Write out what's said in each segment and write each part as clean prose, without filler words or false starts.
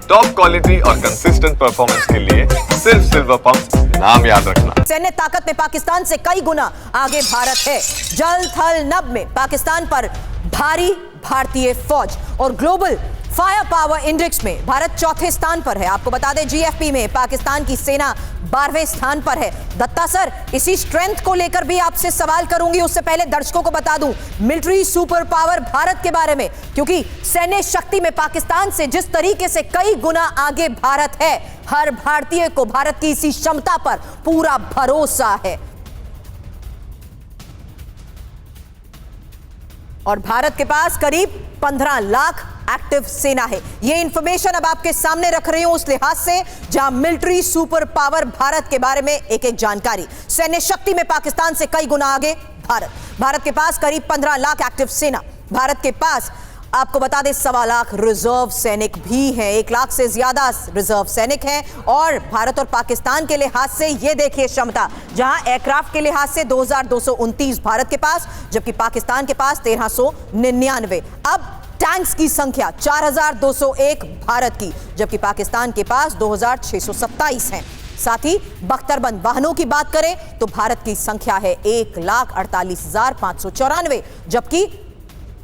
Top quality और consistent performance के लिए सिर्फ सिल्वर पंप नाम याद रखना। सैन्य ताकत में पाकिस्तान से कई गुना आगे भारत है। जल थल नभ में पाकिस्तान पर भारी भारतीय फौज और ग्लोबल फायर पावर इंडेक्स में भारत चौथे स्थान पर है। आपको बता दें जीएफपी में पाकिस्तान की सेना 12वें स्थान पर है। दत्ता सर, इसी स्ट्रेंथ को लेकर भी आपसे सवाल करूंगी। उससे पहले दर्शकों को बता दूं मिलिट्री सुपर पावर भारत के बारे में, क्योंकि सैन्य शक्ति में पाकिस्तान से जिस तरीके से कई गुना आगे भारत है, हर भारतीय को भारत की इसी क्षमता पर पूरा भरोसा है। और भारत के पास करीब 15 लाख एक्टिव सेना है। यह इंफॉर्मेशन अब आपके सामने रख रही हूं उस लिहाज से जहां मिलिट्री सुपर पावर भारत के बारे में एक एक जानकारी। सैन्य शक्ति में पाकिस्तान से कई गुना आगे भारत के पास करीब 15 लाख एक्टिव सेना। भारत के पास आपको बता दें 1.25 लाख रिजर्व सैनिक भी हैं। 1 लाख से ज्यादा रिजर्व सैनिक हैं। और भारत और पाकिस्तान के लिहाज से ये देखिए क्षमता, जहां एयरक्राफ्ट के लिहाज से 2229 भारत के पास, जबकि पाकिस्तान के पास 1399। अब टैंक्स की संख्या 4201 भारत की, जबकि पाकिस्तान के पास 2627 हैं। साथ ही बख्तरबंद वाहनों की बात करें तो भारत की संख्या है 1,48,594, जबकि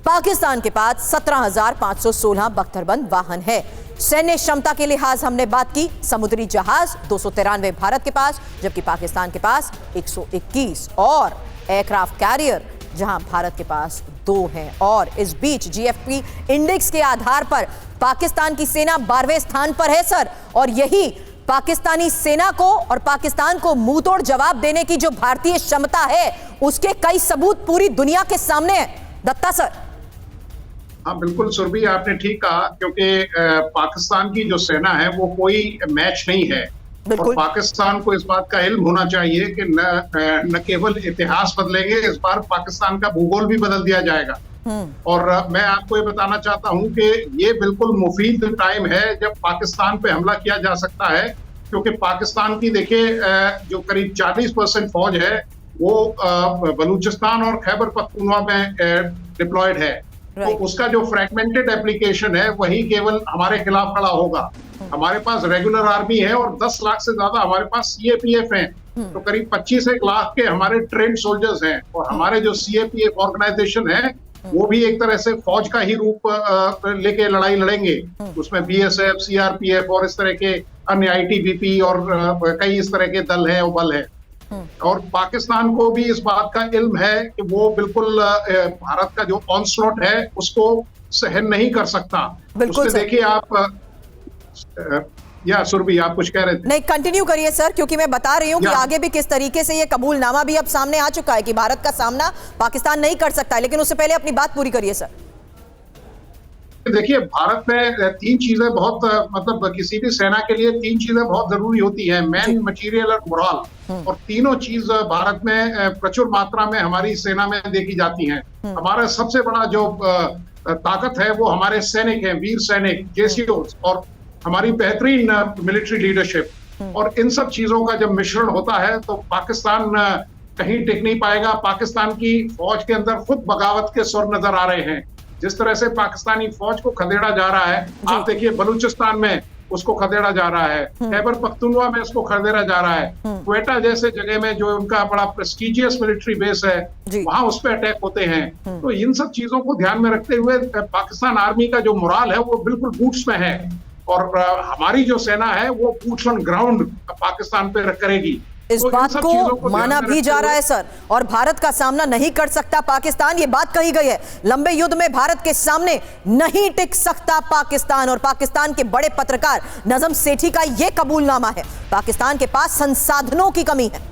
पाकिस्तान के पास 17,516 बख्तरबंद वाहन है। सैन्य क्षमता के लिहाज हमने बात की, समुद्री जहाज 293 भारत के पास, जबकि पाकिस्तान के पास 121, और एयरक्राफ्ट कैरियर जहां भारत के पास 2 हैं। और इस बीच जीएफपी इंडेक्स के आधार पर पाकिस्तान की सेना 12वें स्थान पर है सर, और यही पाकिस्तानी सेना को और पाकिस्तान को मुंहतोड़ जवाब देने की जो भारतीय क्षमता है, उसके कई सबूत पूरी दुनिया के सामने है। दत्ता सर। हाँ बिल्कुल सुरभि, आपने ठीक कहा, क्योंकि पाकिस्तान की जो सेना है वो कोई मैच नहीं है। और पाकिस्तान को इस बात का इल्म होना चाहिए कि न केवल इतिहास बदलेंगे, इस बार पाकिस्तान का भूगोल भी बदल दिया जाएगा। और मैं आपको ये बताना चाहता हूं कि ये बिल्कुल मुफीद टाइम है जब पाकिस्तान पे हमला किया जा सकता है, क्योंकि पाकिस्तान की देखिए जो करीब 40% फौज है वो बलूचिस्तान और खैबर पख्तूनख्वा में डिप्लॉयड है। तो उसका जो फ्रैगमेंटेड एप्लीकेशन है वही केवल हमारे खिलाफ खड़ा होगा। हमारे पास रेगुलर आर्मी है और 10 लाख से ज्यादा हमारे पास सीएपीएफ हैं, तो करीब 25 लाख के हमारे ट्रेंड सोल्जर्स हैं। और हमारे जो सीएपीएफ ऑर्गेनाइजेशन है वो भी एक तरह से फौज का ही रूप लेके लड़ाई लड़ेंगे। उसमें बीएसएफ, सीआरपीएफ और इस तरह के अन्य आईटीबीपी और कई इस तरह के दल हैं, वो बल है। और पाकिस्तान को भी इस बात का इल्म है कि वो बिल्कुल भारत का जो ऑनस्लॉट है उसको सहन नहीं कर सकता। उसमें देखिए आप या सुरभि आप कुछ कह रहे थे? नहीं, कंटिन्यू करिए सर, क्योंकि मैं बता रही हूं कि आगे भी किस तरीके से ये कबूलनामा भी अब सामने आ चुका है कि भारत का सामना पाकिस्तान नहीं कर सकता है। लेकिन उससे पहले अपनी बात पूरी करिए सर। देखिए, भारत में 3 चीजें बहुत मतलब किसी भी सेना के लिए 3 चीजें बहुत जरूरी होती है, मैन, मटेरियल और मोरल। और तीनों चीज भारत में प्रचुर मात्रा में हमारी सेना में देखी जाती हैं। हमारा सबसे बड़ा जो ताकत है वो हमारे सैनिक हैं, वीर सैनिक, जेसीओस, और हमारी बेहतरीन मिलिट्री लीडरशिप। और इन सब चीजों का जब मिश्रण होता है तो पाकिस्तान कहीं टिक नहीं पाएगा। पाकिस्तान की फौज के अंदर खुद बगावत के सुर नजर आ रहे हैं। जिस तरह से पाकिस्तानी फौज को खदेड़ा जा रहा है, आप देखिए बलूचिस्तान में उसको खदेड़ा जा रहा है, खैबर पख्तूनख्वा में उसको खदेड़ा जा रहा है, क्वेटा जैसे जगह में जो उनका बड़ा प्रेस्टिजियस मिलिट्री बेस है वहां उस पर अटैक होते हैं। तो इन सब चीजों को ध्यान में रखते हुए पाकिस्तान आर्मी का जो मोराल है वो बिल्कुल बूट्स में है। और हमारी जो सेना है वो बूट्स ऑन ग्राउंड पाकिस्तान पे करेगी। इस बात को माना भी जा रहा है सर, और भारत का सामना नहीं कर सकता पाकिस्तान, ये बात कही गई है। लंबे युद्ध में भारत के सामने नहीं टिक सकता पाकिस्तान। और पाकिस्तान के बड़े पत्रकार नजम सेठी का यह कबूलनामा है, पाकिस्तान के पास संसाधनों की कमी है।